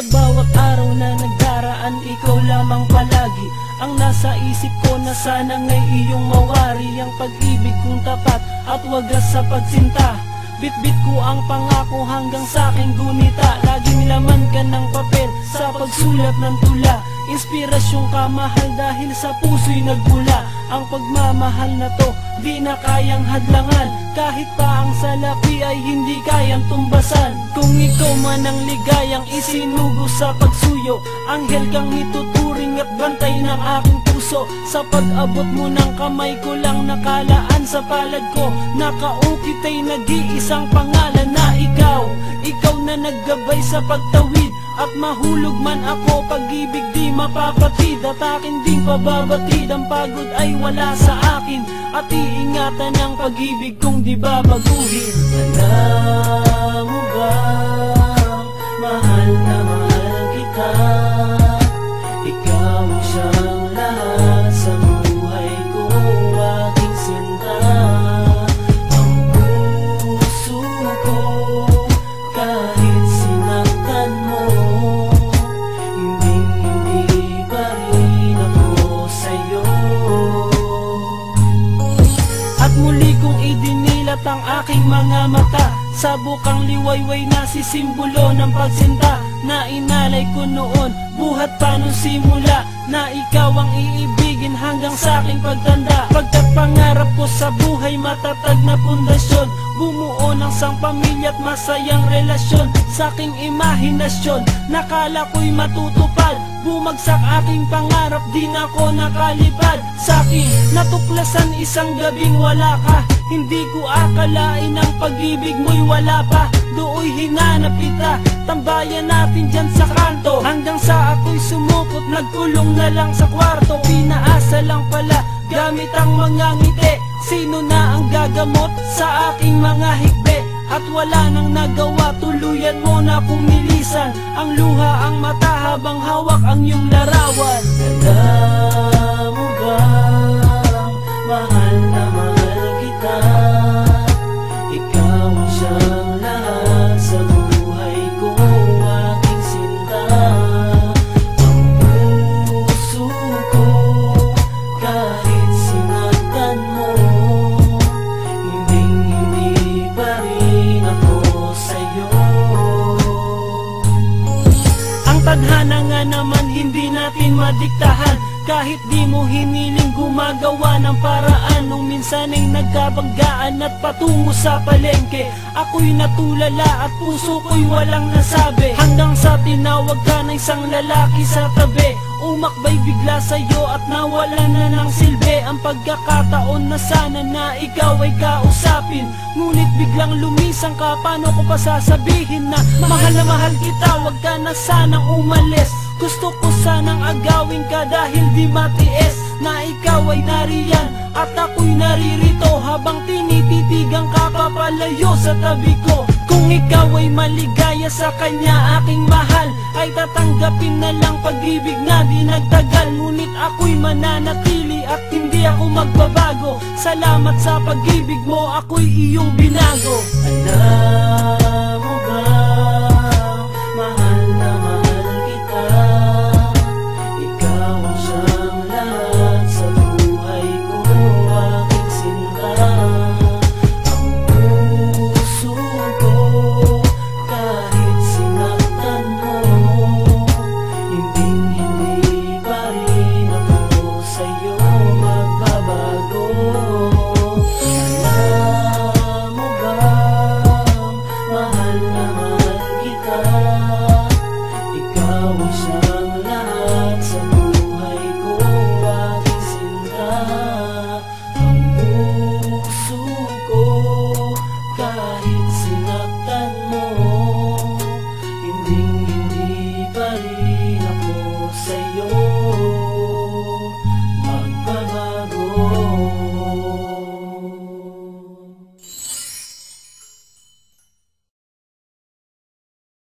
Sa bawat araw na nagdaraan, ikaw lamang palagi ang nasa isip ko, na sana ngay iyong mawari ang pag-ibig kong tapat at wagas sa pagsinta. Bit-bit ko ang pangako hanggang sa aking gunita. Laging laman ka ng papel sa pagsulat ng tula. Inspirasyong kamahal dahil sa puso'y nagmula. Ang pagmamahal na to di na kayang hadlangan, kahit pa ang salapi ay hindi kayang tumbasan. Kung ikaw man ang ligayang isinugo sa pagsuyo, anghel kang ituturing at bantay ng aking puso. Sa pag-abot mo ng kamay ko lang nakalaan sa palad ko, nakaukit ay nag-iisang pangalan na ikaw. Ikaw na naggabay sa pagtawid, at mahulog man ako, pag-ibig di mapapatid. At akin di pababatid, ang pagod ay wala sa akin, at iingatan ang pag-ibig kong di babaguhin. Alam mo ba, mahal na mahal kita. Ikaw ang siyang lahat sa buhay ko, aking sinta. Ang puso ko, kahit sinaktan mo, hindi pa rin ako sa'yo. At muli kong idinilat ang aking mga mata sa bukang liwayway na sisimbolo ng pagsinta, na inalay ko noon, buhat pa nung simula, na ikaw ang iibigin hanggang sa aking pagtanda. Pagkat pangarap ko sa buhay matatag na pundasyon, bumuo ng sang pamilya at masayang relasyon. Sa aking imahinasyon, nakala ko'y matutupad, bumagsak aking pangarap, di na ako nakalipad. Sa aking natuklasan isang gabing wala ka, hindi ko akalain ang pag-ibig mo'y wala pa. Dooy hinanap kita, tambayan natin dyan sa kanto, hanggang sa ako'y sumukot, nagkulong na lang sa kwarto. Pinaasa lang pala, gamit ang mga ngiti, sino na ang gagamot sa aking mga hikbi? At wala nang nagawa, tuluyan mo na kong nilisan ang luha, ang mata habang hawak ang iyong larawan. Alam mo ba, mahal na mahal kita. Ikaw ang siyang lahat sa buhay ko, aking sinta. Ang puso ko, kahit sinaktan mo, hindi pa rin ako sa'yo. Ang tadhana nga naman hindi natin madiktahan, kahit di mo hiniling gumagawa ng paraan. Nung minsan ay nagkabanggaan at patungo sa palengke, ako'y natulala at puso ko'y walang nasabi, hanggang sa tinawag ka ng isang lalaki sa tabi. Umakbay bigla sa'yo at nawala na ng silbi ang pagkakataon na sana na ikaw ay kausapin. Ngunit biglang lumisang ka, paano ko pa sasabihin na mahal kita, wag ka na sanang umalis. Gusto ko sanang agawin ka dahil di matiis na ikaw ay nariyan at ako'y naririto, habang tinititigang ka papalayo sa tabi ko. Kung ikaw ay maligaya sa kanya, aking mahal, ay tatanggapin na lang pag-ibig na di nagtagal. Ngunit ako'y mananatili at hindi ako magbabago. Salamat sa pag-ibig mo, ako'y iyong binago. Alam